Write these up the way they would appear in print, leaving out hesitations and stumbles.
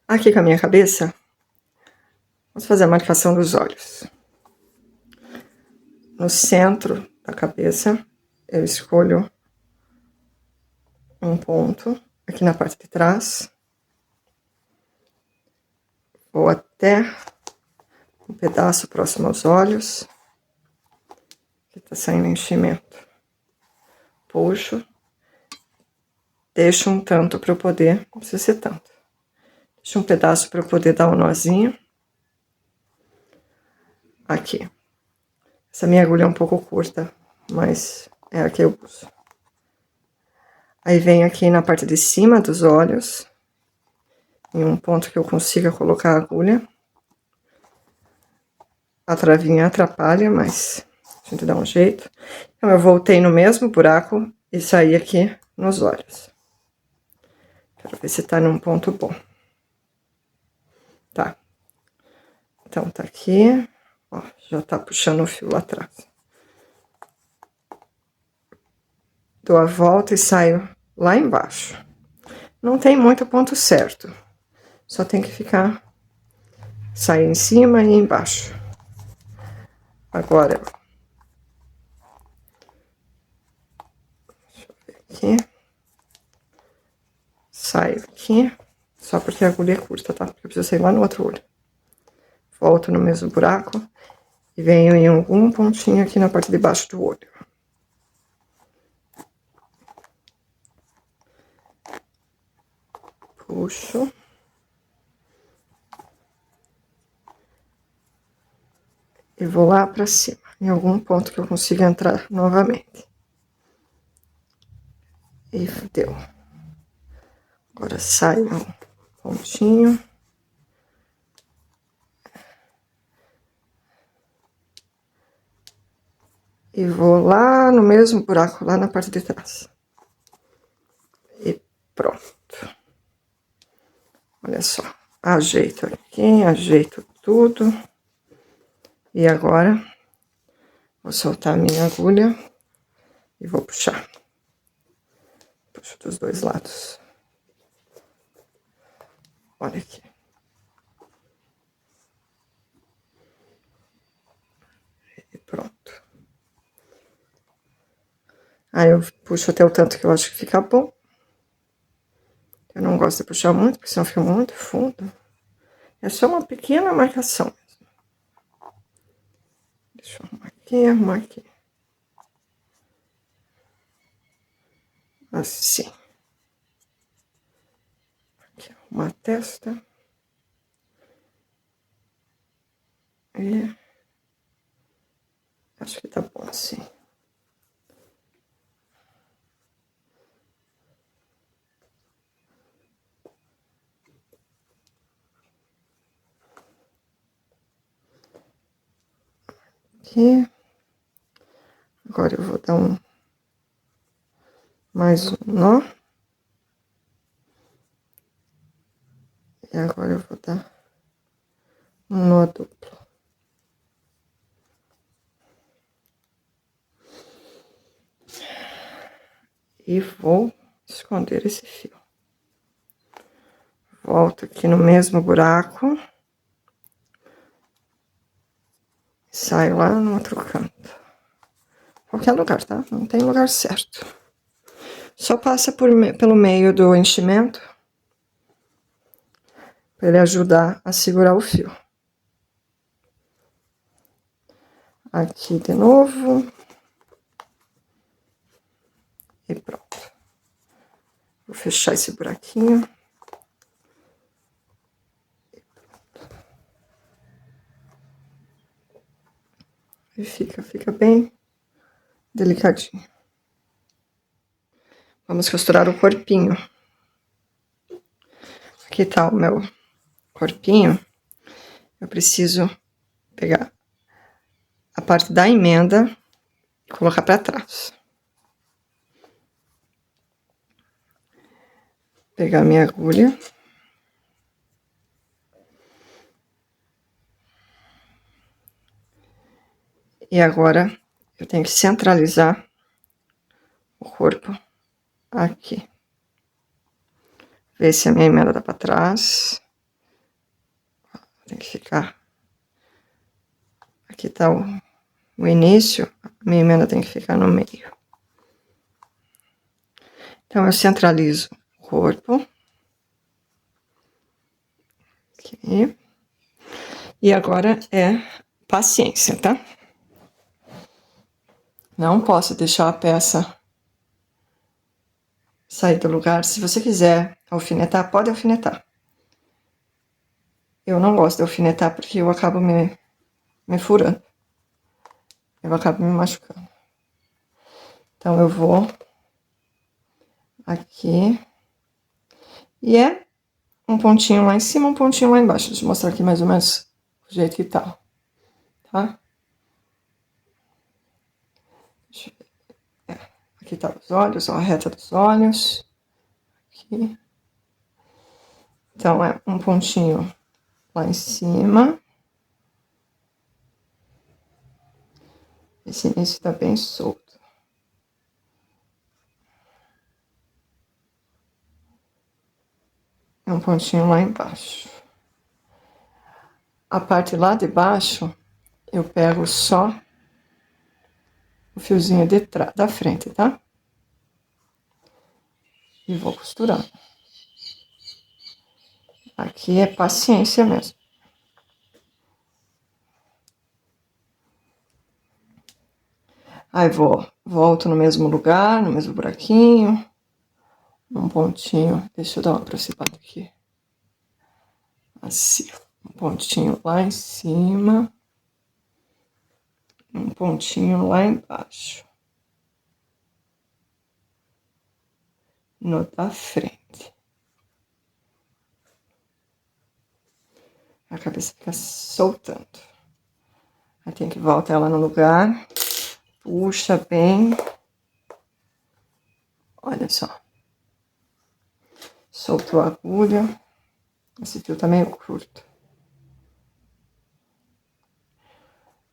Aqui com a minha cabeça, vamos fazer a marcação dos olhos. No centro da cabeça, eu escolho um ponto aqui na parte de trás. Vou até um pedaço próximo aos olhos, que tá saindo enchimento. Puxo, deixo um tanto para eu poder, não precisa ser tanto. Deixo um pedaço para eu poder dar um nozinho. Aqui. Essa minha agulha é um pouco curta, mas é a que eu uso. Aí venho aqui na parte de cima dos olhos, em um ponto que eu consiga colocar a agulha. A travinha atrapalha, mas a gente dá um jeito. Então, eu voltei no mesmo buraco e saí aqui nos olhos. Quero ver se tá num ponto bom. Tá. Então, tá aqui. Ó, já tá puxando o fio lá atrás. Dou a volta e saio lá embaixo. Não tem muito ponto certo. Só tem que ficar... sair em cima e embaixo. Agora... deixa eu ver aqui. Saio aqui. Só porque a agulha é curta, tá? Porque eu preciso sair lá no outro olho. Volto no mesmo buraco. E venho em algum pontinho aqui na parte de baixo do olho. Puxo. E vou lá pra cima, em algum ponto que eu consiga entrar novamente. E deu. Agora saio um pontinho. E vou lá no mesmo buraco, lá na parte de trás. E pronto. Olha só. Ajeito aqui, ajeito tudo. E agora, vou soltar a minha agulha e vou puxar. Puxo dos dois lados. Olha aqui. E pronto. Aí eu puxo até o tanto que eu acho que fica bom. Eu não gosto de puxar muito, porque senão fica muito fundo. É só uma pequena marcação mesmo. Deixa eu arrumar aqui, arrumar aqui. Assim. Aqui, arrumar a testa. E... acho que tá bom assim. Aqui. Agora eu vou dar mais um nó. E agora eu vou dar um nó duplo. E vou esconder esse fio. Volto aqui no mesmo buraco. Saio lá no outro canto. Qualquer lugar, tá? Não tem lugar certo. Só passa pelo meio do enchimento. Pra ele ajudar a segurar o fio. Aqui de novo. E pronto. Vou fechar esse buraquinho. E fica bem delicadinho. Vamos costurar o corpinho. Aqui tá o meu corpinho. Eu preciso pegar a parte da emenda e colocar pra trás. Pegar minha agulha. E agora eu tenho que centralizar o corpo aqui. Ver se a minha emenda dá pra trás. Tem que ficar... Aqui tá o início, a minha emenda tem que ficar no meio. Então, eu centralizo o corpo. Aqui. E agora é paciência, tá? Não posso deixar a peça sair do lugar. Se você quiser alfinetar, pode alfinetar. Eu não gosto de alfinetar porque eu acabo me furando. Eu acabo me machucando. Então, eu vou aqui. E é um pontinho lá em cima, um pontinho lá embaixo. Deixa eu mostrar aqui mais ou menos o jeito que tá. Tá? Deixa eu ver. Aqui tá os olhos, ó, a reta dos olhos. Aqui. Então, é um pontinho lá em cima. Esse início tá bem solto. É um pontinho lá embaixo. A parte lá de baixo, eu pego só o fiozinho da frente, tá? E vou costurando. Aqui é paciência mesmo. Aí volto no mesmo lugar, no mesmo buraquinho. Um pontinho, deixa eu dar uma aproximada aqui. Assim, um pontinho lá em cima. Um pontinho lá embaixo. No da frente. A cabeça fica soltando. Aí tem que voltar ela no lugar. Puxa bem. Olha só. Soltou a agulha. Esse fio tá meio curto.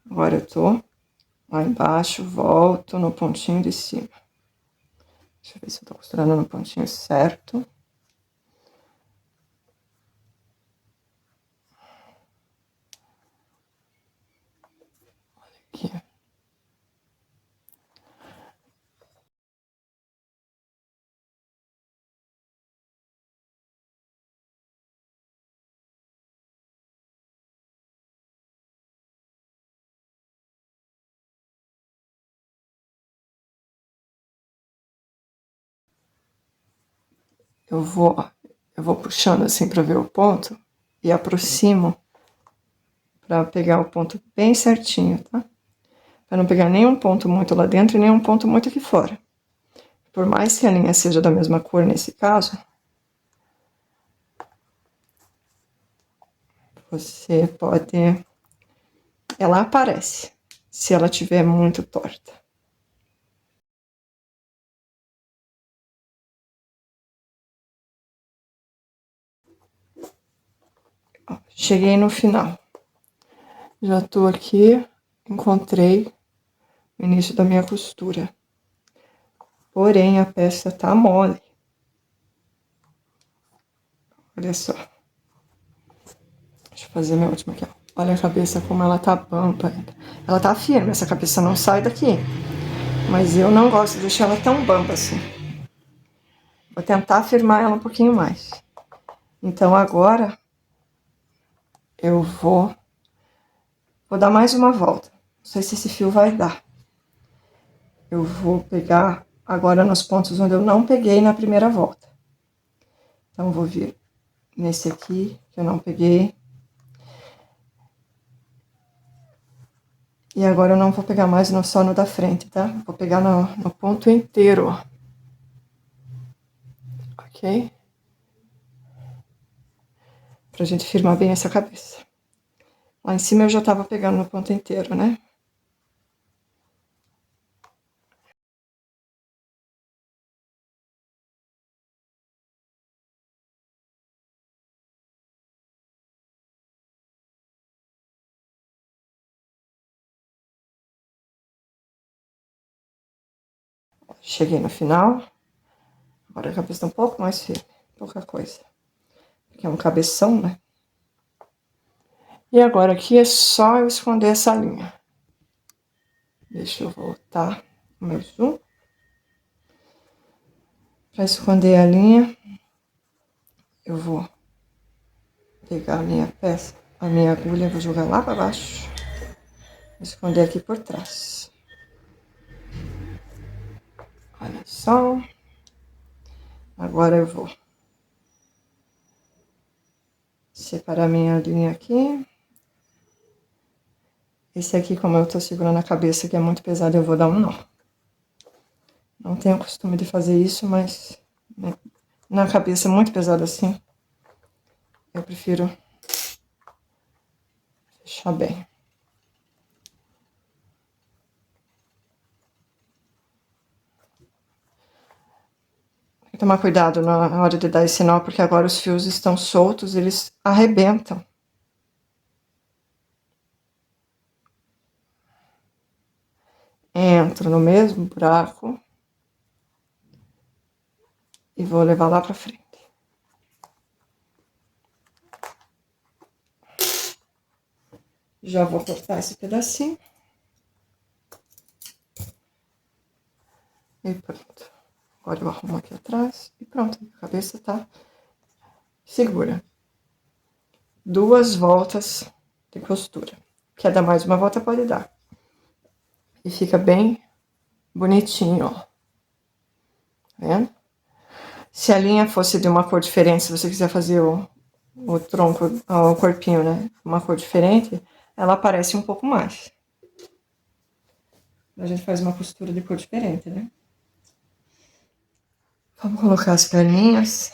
Agora eu tô lá embaixo, volto no pontinho de cima. Deixa eu ver se eu tô costurando no pontinho certo. Olha aqui. Eu vou puxando assim pra ver o ponto e aproximo pra pegar o ponto bem certinho, tá? Pra não pegar nenhum ponto muito lá dentro e nenhum ponto muito aqui fora. Por mais que a linha seja da mesma cor nesse caso, você pode... Ela aparece se ela tiver muito torta. Ó, cheguei no final. Já tô aqui, encontrei o início da minha costura. Porém, a peça tá mole. Olha só. Deixa eu fazer minha última aqui, ó. Olha a cabeça como ela tá bamba ainda. Ela tá firme, essa cabeça não sai daqui. Mas eu não gosto de deixar ela tão bamba assim. Vou tentar firmar ela um pouquinho mais. Então, agora, eu vou dar mais uma volta. Não sei se esse fio vai dar. Eu vou pegar agora nos pontos onde eu não peguei na primeira volta. Então, vou vir nesse aqui, que eu não peguei. E agora eu não vou pegar mais só no da frente, tá? Vou pegar no ponto inteiro, ó. Ok? Pra gente firmar bem essa cabeça. Lá em cima eu já tava pegando no ponto inteiro, né? Cheguei no final. Agora a cabeça tá um pouco mais firme. Pouca coisa. Porque é um cabeção, né? E agora aqui é só eu esconder essa linha. Deixa eu voltar o meu zoom. Para esconder a linha, eu vou pegar a minha peça, a minha agulha, vou jogar lá para baixo. Vou esconder aqui por trás. Olha só. Agora eu vou separar minha linha aqui. Esse aqui, como eu tô segurando a cabeça, que é muito pesado, eu vou dar um nó. Não tenho costume de fazer isso, mas né, na cabeça muito pesada assim, eu prefiro fechar bem. Tem que tomar cuidado na hora de dar esse nó, porque agora os fios estão soltos, eles arrebentam. Entro no mesmo buraco e vou levar lá pra frente. Já vou cortar esse pedacinho. E pronto. Agora eu arrumo aqui atrás e pronto. A cabeça tá segura. 2 voltas de costura. Quer dar mais uma volta, pode dar. E fica bem bonitinho, ó. Tá vendo? Se a linha fosse de uma cor diferente, se você quiser fazer o tronco, o corpinho, né? Uma cor diferente, ela aparece um pouco mais. A gente faz uma costura de cor diferente, né? Vamos colocar as perninhas.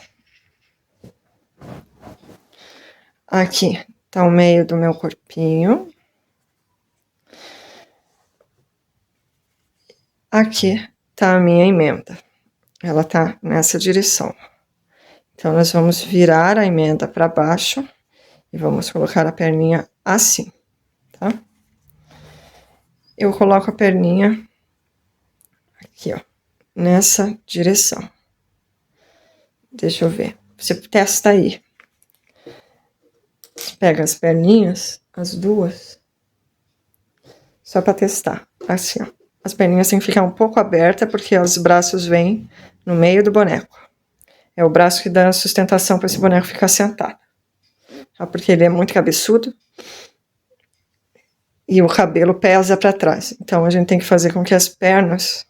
Aqui tá o meio do meu corpinho. Aqui tá a minha emenda. Ela tá nessa direção. Então, nós vamos virar a emenda para baixo e vamos colocar a perninha assim, tá? Eu coloco a perninha aqui, ó, nessa direção. Deixa eu ver. Você testa aí. Pega as perninhas, as duas, só para testar. Assim, ó. As perninhas têm que ficar um pouco abertas, porque os braços vêm no meio do boneco. É o braço que dá sustentação para esse boneco ficar sentado. Tá? Porque ele é muito cabeçudo. E o cabelo pesa para trás. Então, a gente tem que fazer com que as pernas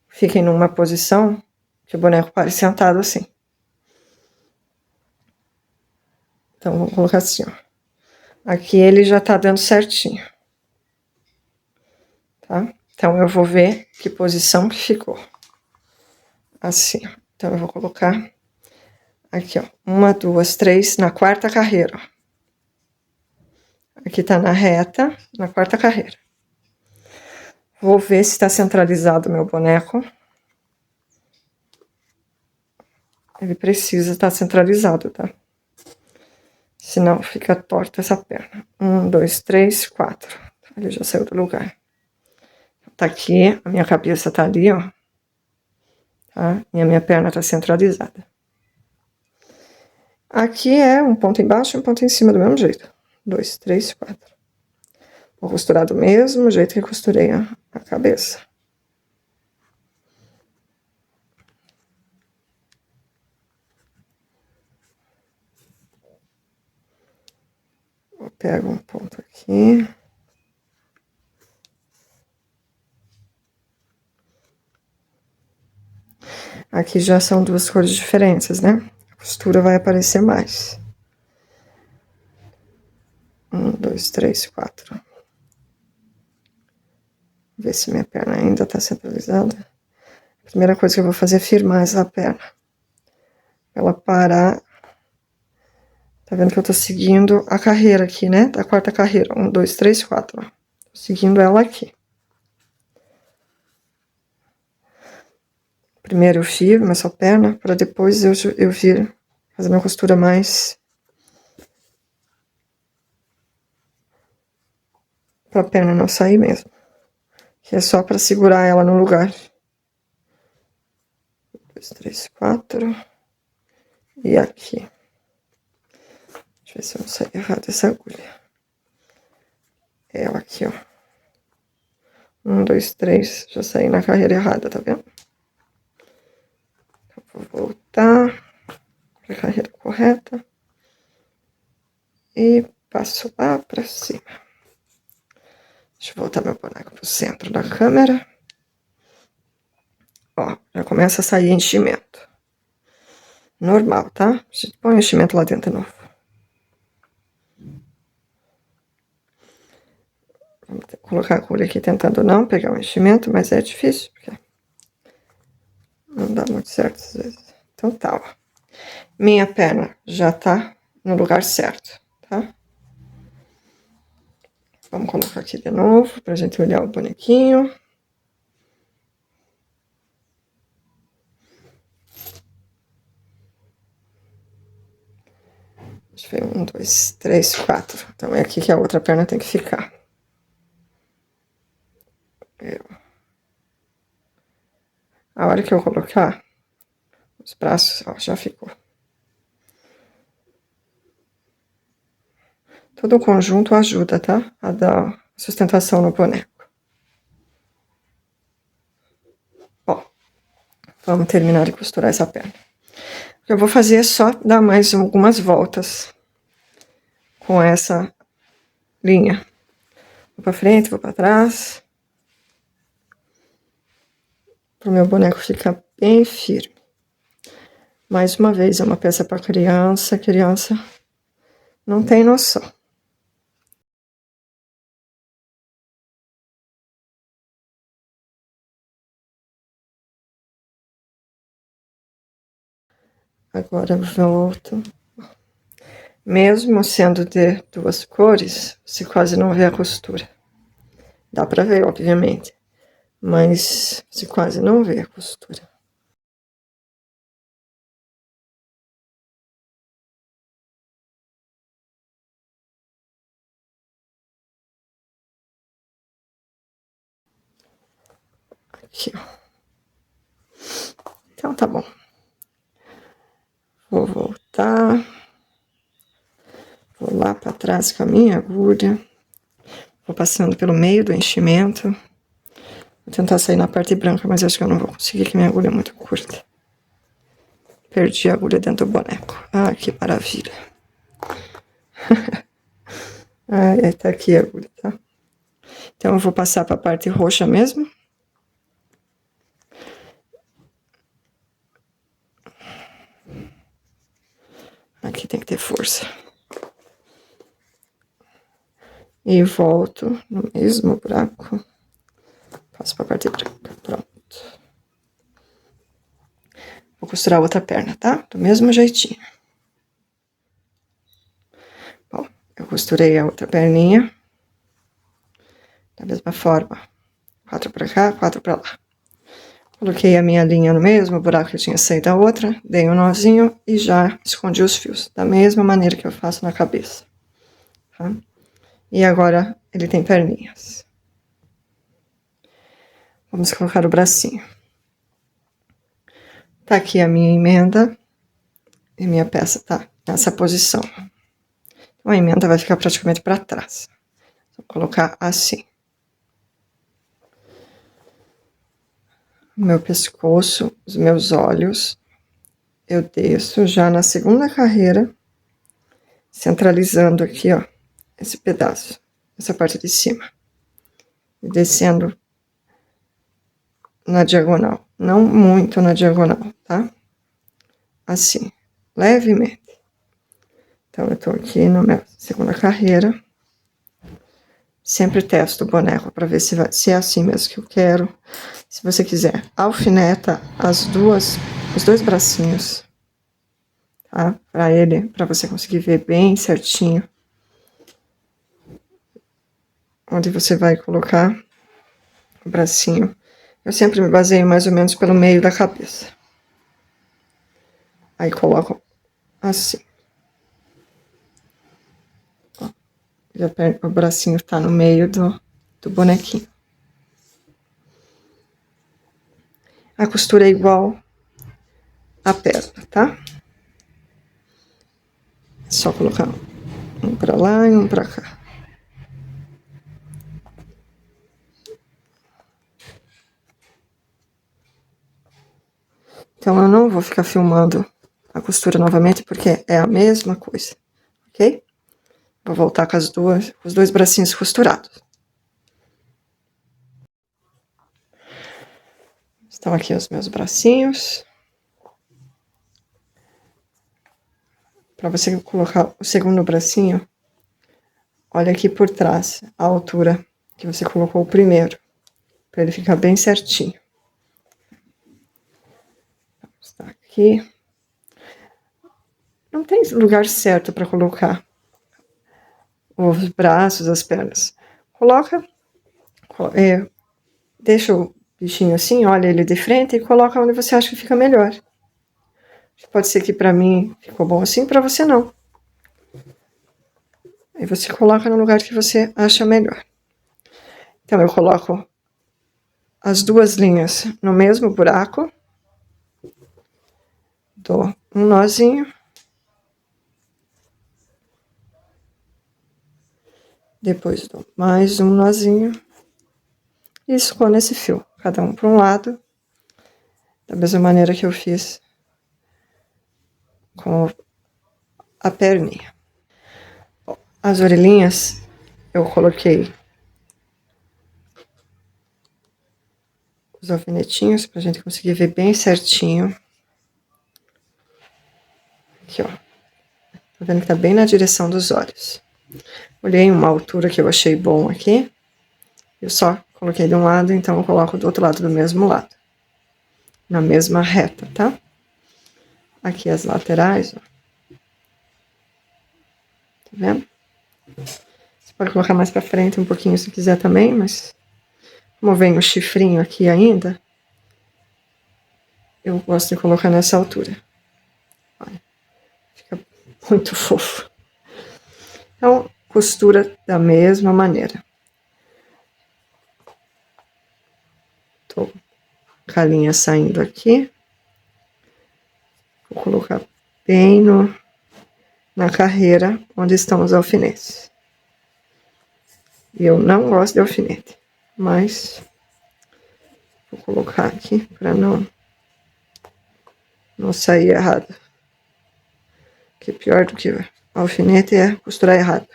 fiquem numa posição que o boneco pare sentado assim. Então, vou colocar assim, ó. Aqui ele já tá dando certinho. Tá? Então, eu vou ver que posição que ficou. Assim, ó. Então, eu vou colocar aqui, ó. 1, 2, 3, na 4ª carreira, ó. Aqui tá na reta, na 4ª carreira. Vou ver se tá centralizado o meu boneco. Ele precisa estar centralizado, tá? Senão fica torta essa perna. 1, 2, 3, 4. Ele já saiu do lugar. Tá aqui, a minha cabeça tá ali, ó. Tá? E a minha perna tá centralizada. Aqui é um ponto embaixo e um ponto em cima do mesmo jeito. 2, 3, 4. Vou costurar do mesmo jeito que costurei a cabeça. Eu pego um ponto aqui. Aqui já são 2 cores diferentes, né? A costura vai aparecer mais. 1, 2, 3, 4. Ver se minha perna ainda tá centralizada. A primeira coisa que eu vou fazer é firmar essa perna. Ela parar. Tá vendo que eu tô seguindo a carreira aqui, né? Da 4ª carreira. 1, 2, 3, 4. Ó. Tô seguindo ela aqui. Primeiro eu firmo essa perna, para depois eu vir fazer uma costura mais. Pra perna não sair mesmo. Que é só para segurar ela no lugar. 1, 2, 3, 4. E aqui. Deixa eu ver se eu não saio errado essa agulha. ela aqui, ó. 1, 2, 3, já saí na carreira errada, tá vendo? Então, vou voltar pra carreira correta. E passo lá pra cima. Deixa eu voltar meu boneco pro centro da câmera. Ó, já começa a sair enchimento. Normal, tá? A gente põe o enchimento lá dentro de novo. Vamos colocar a agulha aqui tentando não pegar o enchimento, mas é difícil, porque não dá muito certo às vezes. Então tá, ó. Minha perna já tá no lugar certo, tá? Vamos colocar aqui de novo, pra gente olhar o bonequinho. Deixa eu ver, 1, 2, 3, 4. Então é aqui que a outra perna tem que ficar. A hora que eu colocar os braços, ó, já ficou. Todo o conjunto ajuda, tá? A dar sustentação no boneco. Ó, vamos terminar de costurar essa perna. O que eu vou fazer é só dar mais algumas voltas com essa linha. Vou pra frente, vou pra trás. Para o meu boneco ficar bem firme. Mais uma vez, é uma peça para criança. Criança não tem noção. Agora eu volto. Mesmo sendo de duas cores, você quase não vê a costura. Dá pra ver, obviamente, mas você quase não vê a costura. Aqui, ó. Então tá bom. Vou voltar. Vou lá pra trás com a minha agulha. Vou passando pelo meio do enchimento. Vou tentar sair na parte branca, mas acho que eu não vou conseguir, que minha agulha é muito curta. Perdi a agulha dentro do boneco. Ah, que maravilha. Ai, tá aqui a agulha, tá? Então, eu vou passar pra parte roxa mesmo. Aqui tem que ter força. E volto no mesmo buraco. Passo pra parte branca. Pronto. Vou costurar a outra perna, tá? Do mesmo jeitinho. Bom, eu costurei a outra perninha. Da mesma forma. 4 pra cá, 4 pra lá. Coloquei a minha linha no mesmo buraco que eu tinha saído da outra. Dei um nozinho e já escondi os fios. Da mesma maneira que eu faço na cabeça. Tá? E agora ele tem perninhas. Vamos colocar o bracinho. Tá aqui a minha emenda. E minha peça tá nessa posição. Então, a emenda vai ficar praticamente para trás. Vou colocar assim. O meu pescoço, os meus olhos, eu desço já na segunda carreira, centralizando aqui, ó, esse pedaço, essa parte de cima. E descendo na diagonal. Não muito na diagonal, tá? Assim, levemente. Então, eu tô aqui na minha segunda carreira. Sempre testo o boneco para ver se é assim mesmo que eu quero. Se você quiser, alfineta os dois bracinhos, tá? Para você conseguir ver bem certinho onde você vai colocar o bracinho. Eu sempre me baseio mais ou menos pelo meio da cabeça. Aí coloco assim. Ó, o bracinho tá no meio do bonequinho. A costura é igual a perna, tá? É só colocar um pra lá e um pra cá. Então, eu não vou ficar filmando a costura novamente, porque é a mesma coisa, ok? Vou voltar com os dois bracinhos costurados. Estão aqui os meus bracinhos. Para você colocar o segundo bracinho, olha aqui por trás, a altura que você colocou o primeiro, para ele ficar bem certinho. Está aqui. Não tem lugar certo para colocar os braços, as pernas. Coloca, deixa o bichinho assim, olha ele de frente e coloca onde você acha que fica melhor. Pode ser que para mim ficou bom assim, para você não. Aí você coloca no lugar que você acha melhor. Então, eu coloco as duas linhas no mesmo buraco. Dou um nozinho. Depois dou mais um nozinho. E escondo esse fio, cada um para um lado. Da mesma maneira que eu fiz com a perninha. As orelhinhas, eu coloquei os alfinetinhos pra gente conseguir ver bem certinho. Aqui, ó. Tá vendo que tá bem na direção dos olhos. Olhei uma altura que eu achei bom aqui. Eu só coloquei de um lado, então eu coloco do outro lado do mesmo lado. Na mesma reta, tá? Aqui as laterais, ó. Tá vendo? Você pode colocar mais pra frente um pouquinho se quiser também, mas como vem o chifrinho aqui ainda, eu gosto de colocar nessa altura. Olha, fica muito fofo. Então, costura da mesma maneira. Tô com a linha saindo aqui. Vou colocar bem na carreira onde estão os alfinetes. Eu não gosto de alfinete, mas vou colocar aqui para não sair errado. Que pior do que alfinete é costurar errado.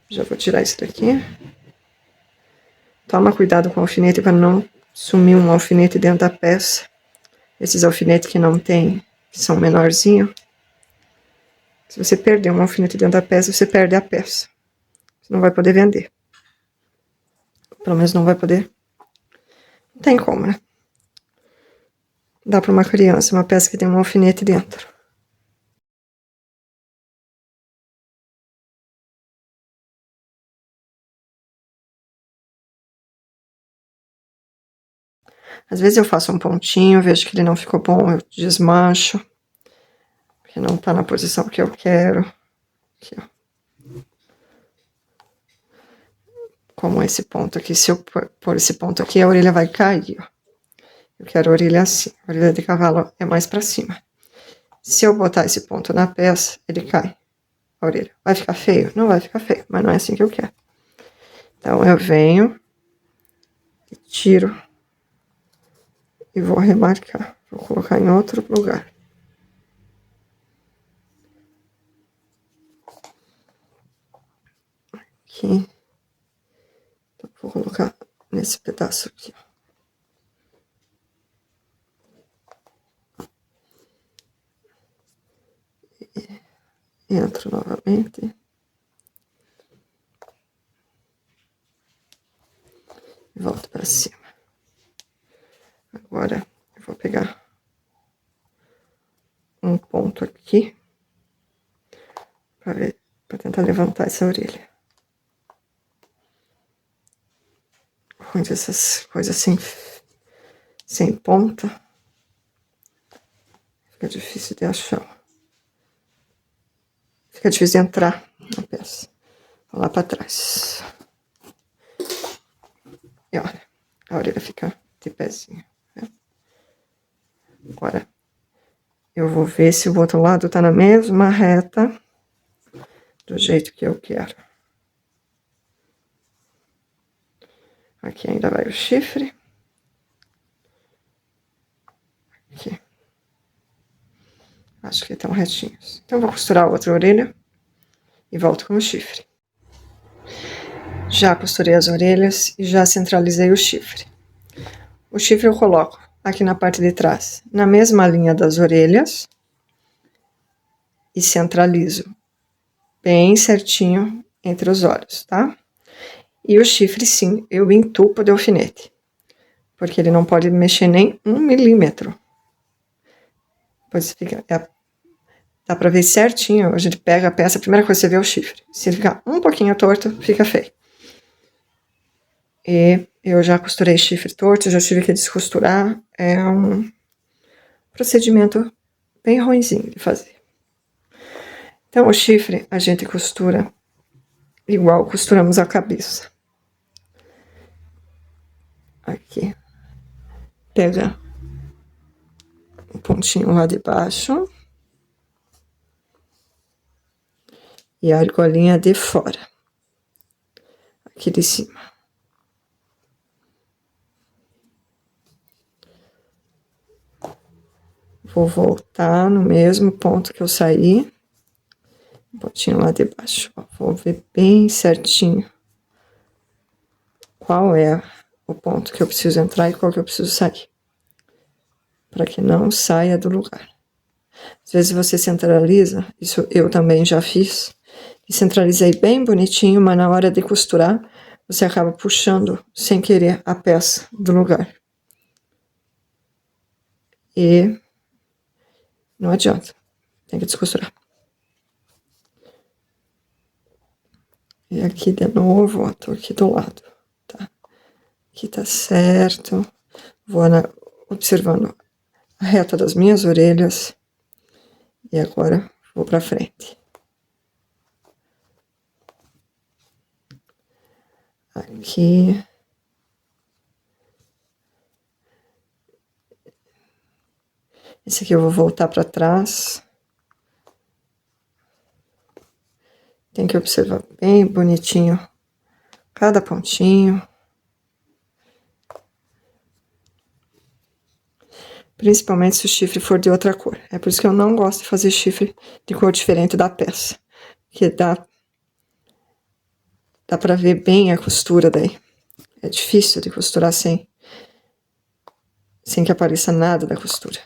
Já vou tirar isso daqui. Toma cuidado com o alfinete para não sumir um alfinete dentro da peça. Esses alfinetes que não tem, que são menorzinhos. Se você perder um alfinete dentro da peça, você perde a peça. Você não vai poder vender. Pelo menos não vai poder. Não tem como, né? Dá para uma criança uma peça que tem um alfinete dentro. Às vezes eu faço um pontinho, vejo que ele não ficou bom, eu desmancho. Que não tá na posição que eu quero. Aqui, ó. Como esse ponto aqui, se eu pôr esse ponto aqui, a orelha vai cair, ó. Eu quero a orelha assim. A orelha de cavalo é mais pra cima. Se eu botar esse ponto na peça, ele cai. A orelha. Vai ficar feio? Não vai ficar feio, mas não é assim que eu quero. Então, eu venho, tiro e vou remarcar. Vou colocar em outro lugar. Aqui. Então, vou colocar nesse pedaço aqui, ó. Entro novamente. E volto pra cima. Agora, eu vou pegar um ponto aqui para tentar levantar essa orelha. Ruim dessas coisas assim, sem ponta. Fica difícil de achar. Fica difícil de entrar na peça. Vou lá para trás. E olha, a orelha fica de pezinho. Né? Agora, eu vou ver se o outro lado tá na mesma reta, do jeito que eu quero. Aqui ainda vai o chifre. Aqui. Acho que estão retinhos. Então, vou costurar a outra orelha e volto com o chifre. Já costurei as orelhas e já centralizei o chifre. O chifre eu coloco aqui na parte de trás, na mesma linha das orelhas, e centralizo bem certinho entre os olhos, tá? E o chifre, sim, eu entupo de alfinete, porque ele não pode mexer nem 1 milímetro. Pois fica, dá pra ver certinho, a gente pega a peça, a primeira coisa que você vê é o chifre. Se ele ficar um pouquinho torto, fica feio. E eu já costurei chifre torto, já tive que descosturar. É um procedimento bem ruinzinho de fazer. Então, o chifre a gente costura igual costuramos a cabeça. Aqui. Pega um pontinho lá de baixo. E a argolinha de fora. Aqui de cima. Vou voltar no mesmo ponto que eu saí. Um pontinho lá de baixo. Ó, vou ver bem certinho qual é o ponto que eu preciso entrar e qual que eu preciso sair. Para que não saia do lugar. Às vezes você centraliza, isso eu também já fiz, e centralizei bem bonitinho, mas na hora de costurar, você acaba puxando sem querer a peça do lugar. E não adianta, tem que descosturar. E aqui de novo, ó, tô aqui do lado, tá? Aqui tá certo. Vou observando a reta das minhas orelhas. E agora vou pra frente. Aqui. Esse aqui eu vou voltar pra trás. Tem que observar bem bonitinho cada pontinho. Principalmente se o chifre for de outra cor. É por isso que eu não gosto de fazer chifre de cor diferente da peça. Porque dá pra ver bem a costura daí. É difícil de costurar sem que apareça nada da costura.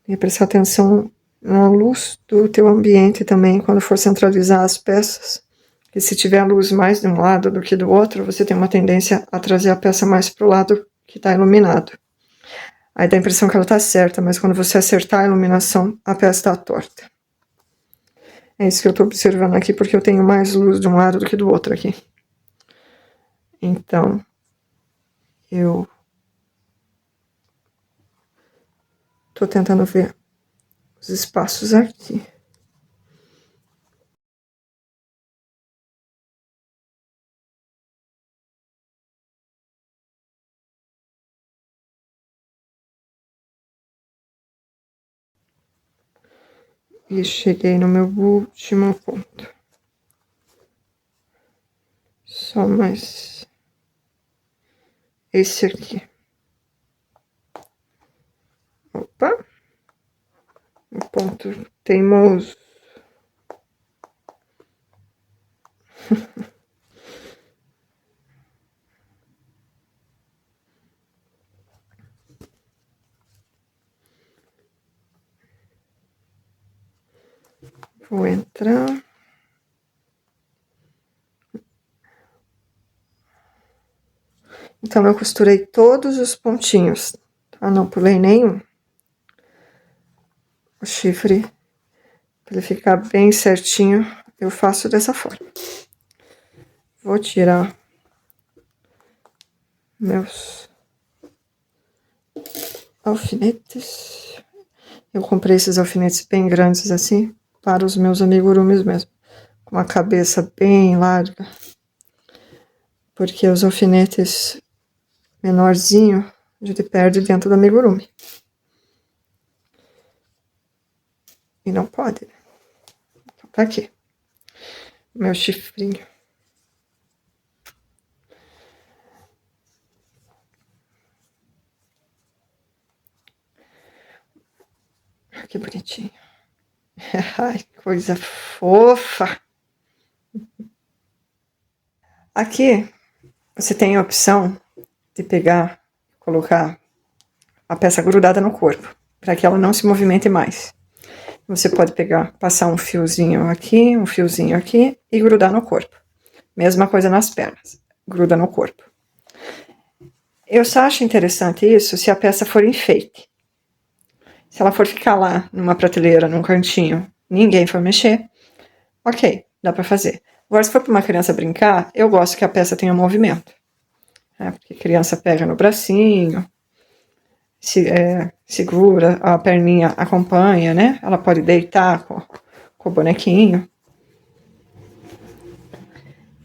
E prestar atenção na luz do teu ambiente também, quando for centralizar as peças. E se tiver a luz mais de um lado do que do outro, você tem uma tendência a trazer a peça mais pro lado que está iluminado. Aí dá a impressão que ela tá certa, mas quando você acertar a iluminação, a peça está torta. É isso que eu tô observando aqui, porque eu tenho mais luz de um lado do que do outro aqui. Então, eu tô tentando ver os espaços aqui. E cheguei no meu último ponto. Só mais esse aqui. Opa! Um ponto teimoso. Vou entrar. Então, eu costurei todos os pontinhos, tá? Não pulei nenhum. O chifre, para ele ficar bem certinho, eu faço dessa forma. Vou tirar meus alfinetes. Eu comprei esses alfinetes bem grandes assim, para os meus amigurumis mesmo. Com a cabeça bem larga. Porque os alfinetes menorzinho, a gente perde dentro do amigurumi. E não pode. Então, tá aqui. Meu chifrinho. Que bonitinho. Ai, coisa fofa. Aqui, você tem a opção de pegar, colocar a peça grudada no corpo, para que ela não se movimente mais. Você pode pegar, passar um fiozinho aqui e grudar no corpo. Mesma coisa nas pernas, gruda no corpo. Eu só acho interessante isso se a peça for enfeite. Se ela for ficar lá numa prateleira, num cantinho, ninguém for mexer, ok, dá para fazer. Agora, se for para uma criança brincar, eu gosto que a peça tenha movimento. Porque a criança pega no bracinho, segura, a perninha acompanha, né? Ela pode deitar com o bonequinho.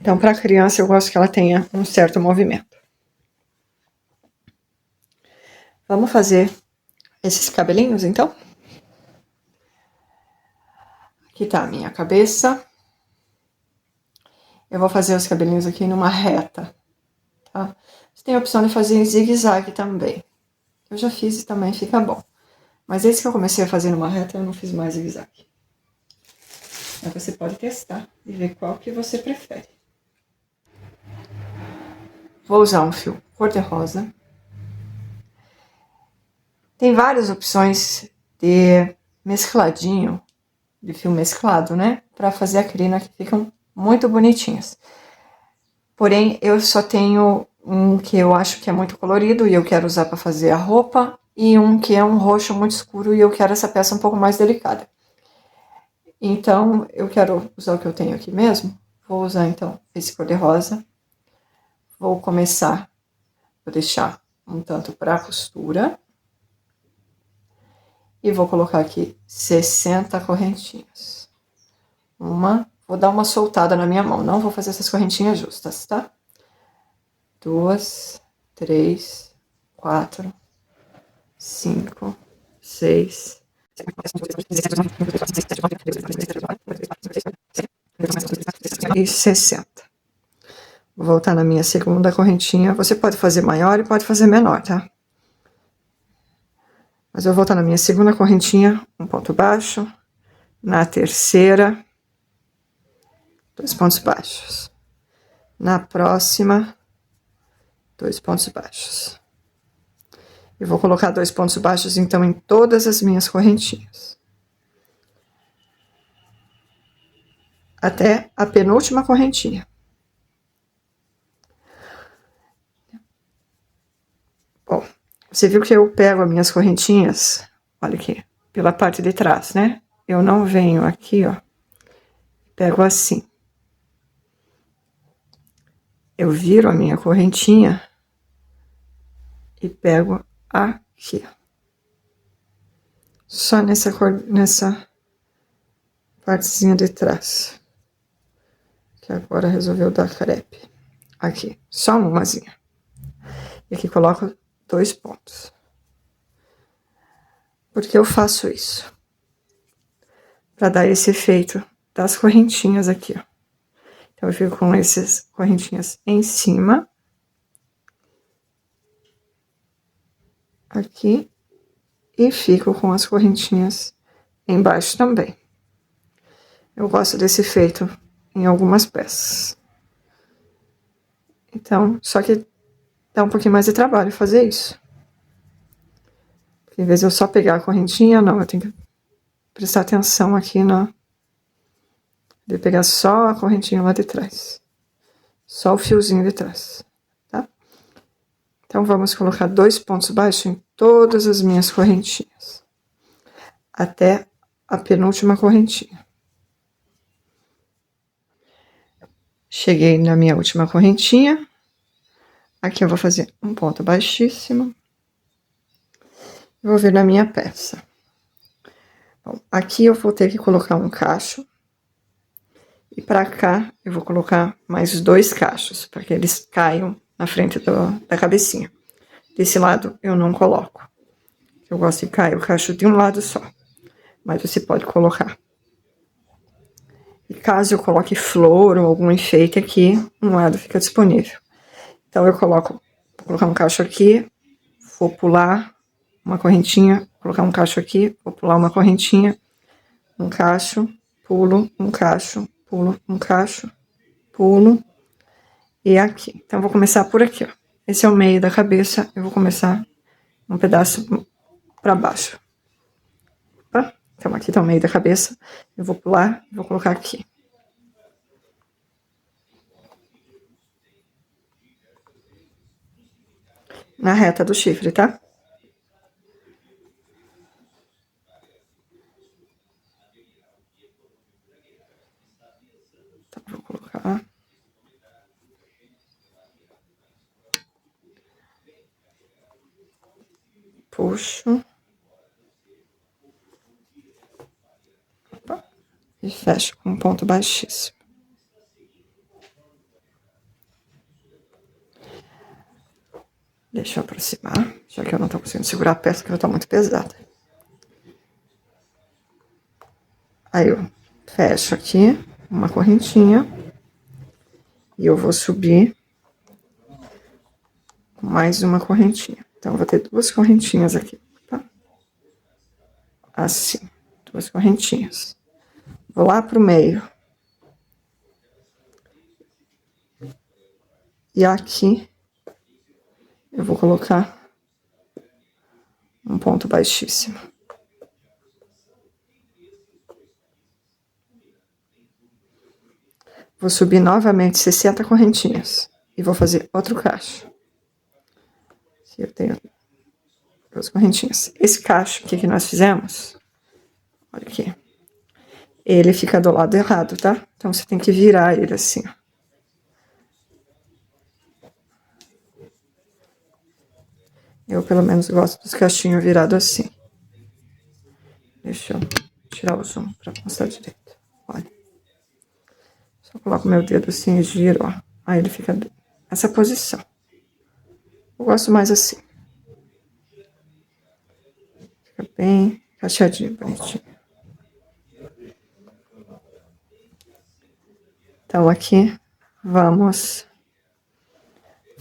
Então, para a criança, eu gosto que ela tenha um certo movimento. Vamos fazer esses cabelinhos, então? Aqui tá a minha cabeça. Eu vou fazer os cabelinhos aqui numa reta, tá? Você tem a opção de fazer em zigue-zague também. Eu já fiz e também fica bom. Mas esse que eu comecei a fazer numa reta, eu não fiz mais zigue-zague. Aí você pode testar e ver qual que você prefere. Vou usar um fio cor-de-rosa. Tem várias opções de mescladinho, de fio mesclado, né? Para fazer a crina que ficam muito bonitinhas. Porém, eu só tenho um que eu acho que é muito colorido e eu quero usar para fazer a roupa. E um que é um roxo muito escuro e eu quero essa peça um pouco mais delicada. Então, eu quero usar o que eu tenho aqui mesmo. Vou usar, então, esse cor-de-rosa. Vou começar, vou deixar um tanto para a costura. E vou colocar aqui 60 correntinhas. Vou dar uma soltada na minha mão, não vou fazer essas correntinhas justas, tá? 2, 3, 4, 5, 6, e 60. Vou voltar na minha segunda correntinha. Você pode fazer maior e pode fazer menor, tá? Mas eu vou voltar na minha segunda correntinha, um ponto baixo. Na terceira, 2 pontos baixos. Na próxima, 2 pontos baixos. Eu vou colocar 2 pontos baixos, então, em todas as minhas correntinhas. Até a penúltima correntinha. Bom, você viu que eu pego as minhas correntinhas, olha aqui, pela parte de trás, né? Eu não venho aqui, ó, pego assim. Eu viro a minha correntinha e pego aqui. Só nessa partezinha de trás. Que agora resolveu dar crepe. Aqui, só umazinha. E aqui coloco 2 pontos. Por que eu faço isso? Para dar esse efeito das correntinhas aqui, ó. Então, eu fico com essas correntinhas em cima. Aqui. E fico com as correntinhas embaixo também. Eu gosto desse efeito em algumas peças. Então, só que dá um pouquinho mais de trabalho fazer isso. Porque, em vez de eu só pegar a correntinha, não, eu tenho que prestar atenção aqui de pegar só a correntinha lá de trás. Só o fiozinho de trás, tá? Então, vamos colocar 2 pontos baixos em todas as minhas correntinhas. Até a penúltima correntinha. Cheguei na minha última correntinha. Aqui eu vou fazer um ponto baixíssimo. Vou vir na minha peça. Bom, aqui eu vou ter que colocar um cacho. E pra cá eu vou colocar mais 2 cachos, para que eles caiam na frente da cabecinha. Desse lado eu não coloco. Eu gosto de cair o cacho de um lado só. mas você pode colocar. E caso eu coloque flor ou algum enfeite aqui, o moeda fica disponível. Então eu coloco, vou colocar um cacho aqui, vou pular uma correntinha, colocar um cacho aqui, vou pular uma correntinha, um cacho, pulo, um cacho, pulo, um cacho, pulo e aqui. Então eu vou começar por aqui, ó. Esse é o meio da cabeça, eu vou começar um pedaço para baixo. Opa. Então aqui tá o meio da cabeça, eu vou pular e vou colocar aqui. Na reta do chifre, tá? Então, vou colocar. Puxo. Opa. E fecho com um ponto baixíssimo. Deixa eu aproximar, já que eu não tô conseguindo segurar a peça, porque ela tá muito pesada. Aí eu fecho aqui uma correntinha e eu vou subir com mais uma correntinha. Então, eu vou ter duas correntinhas aqui, tá? Assim, duas correntinhas. Vou lá pro meio. E aqui eu vou colocar um ponto baixíssimo. Vou subir novamente 60 correntinhas e vou fazer outro cacho. Aqui eu tenho duas correntinhas. Esse cacho aqui que nós fizemos, olha aqui, ele fica do lado errado, tá? Então você tem que virar ele assim, ó. Eu, pelo menos, gosto dos cachinhos virados assim. Deixa eu tirar o zoom pra mostrar direito. Olha. Só coloco meu dedo assim e giro, ó. Aí ele fica nessa posição. Eu gosto mais assim. Fica bem cacheadinho, bonitinho. Então, aqui, vamos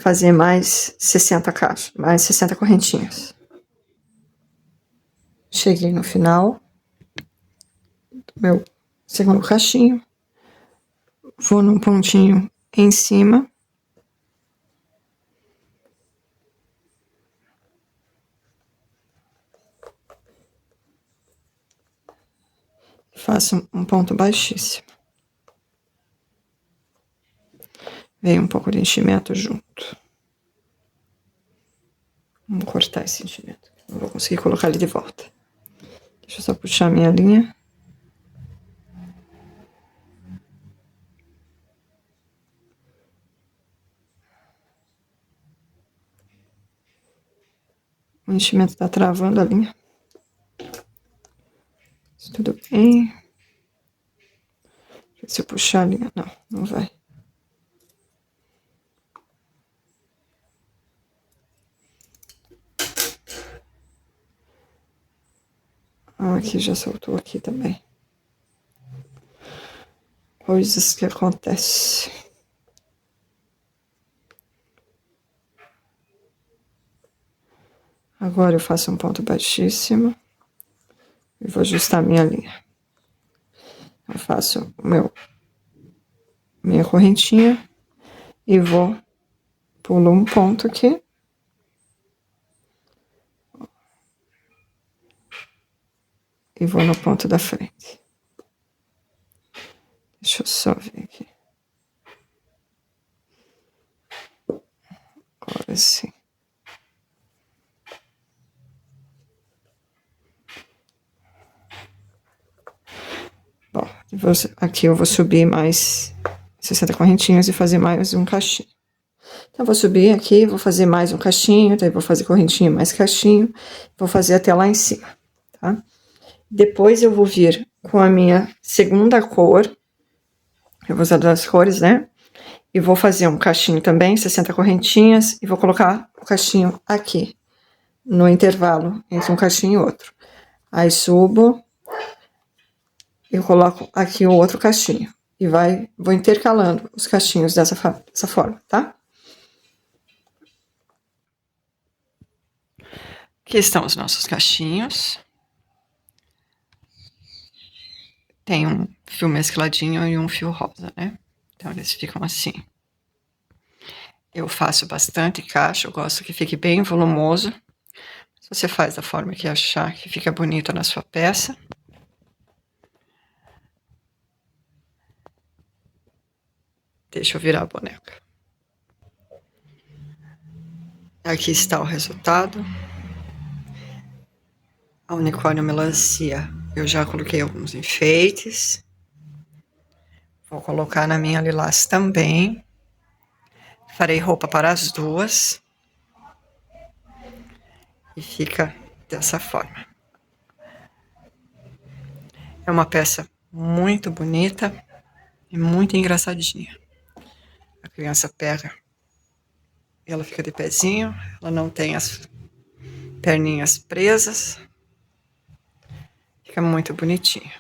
fazer mais 60 caixas, mais 60 correntinhas. Cheguei no final do meu segundo cachinho. Vou num pontinho em cima. Faço um ponto baixíssimo. Vem um pouco de enchimento junto. Vamos cortar esse enchimento. Não vou conseguir colocar ele de volta. Deixa eu só puxar minha linha. O enchimento tá travando a linha. Tudo bem. Se eu puxar a linha, não vai. Aqui já soltou aqui também. Coisas que acontecem. Agora eu faço um ponto baixíssimo. E vou ajustar minha linha. Eu faço minha correntinha. E pulo um ponto aqui. E vou no ponto da frente. Deixa eu só ver aqui. Agora sim. Bom, aqui eu vou subir mais 60 correntinhas e fazer mais um cachinho. Então, eu vou subir aqui, vou fazer mais um cachinho, daí vou fazer correntinha mais cachinho, vou fazer até lá em cima, tá? Depois eu vou vir com a minha segunda cor, eu vou usar duas cores, né? E vou fazer um cachinho também, 60 correntinhas, e vou colocar o cachinho aqui, no intervalo entre um cachinho e outro. Aí subo, eu coloco aqui o outro cachinho. E vou intercalando os cachinhos dessa forma, tá? Aqui estão os nossos cachinhos. Tem um fio mescladinho e um fio rosa, né? Então, eles ficam assim. Eu faço bastante cacho, eu gosto que fique bem volumoso. Você faz da forma que achar que fica bonito na sua peça. Deixa eu virar a boneca. Aqui está o resultado. A unicórnio melancia, eu já coloquei alguns enfeites. Vou colocar na minha lilás também. Farei roupa para as duas. E fica dessa forma. É uma peça muito bonita e muito engraçadinha. A criança pega, ela fica de pezinho, ela não tem as perninhas presas. Fica muito bonitinha.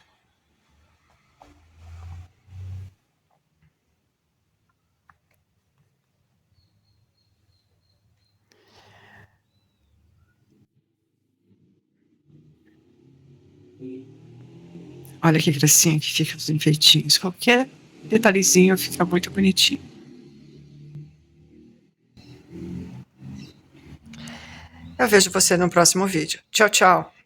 Olha que gracinha que fica os enfeitinhos. Qualquer detalhezinho fica muito bonitinho. Eu vejo você no próximo vídeo. Tchau, tchau!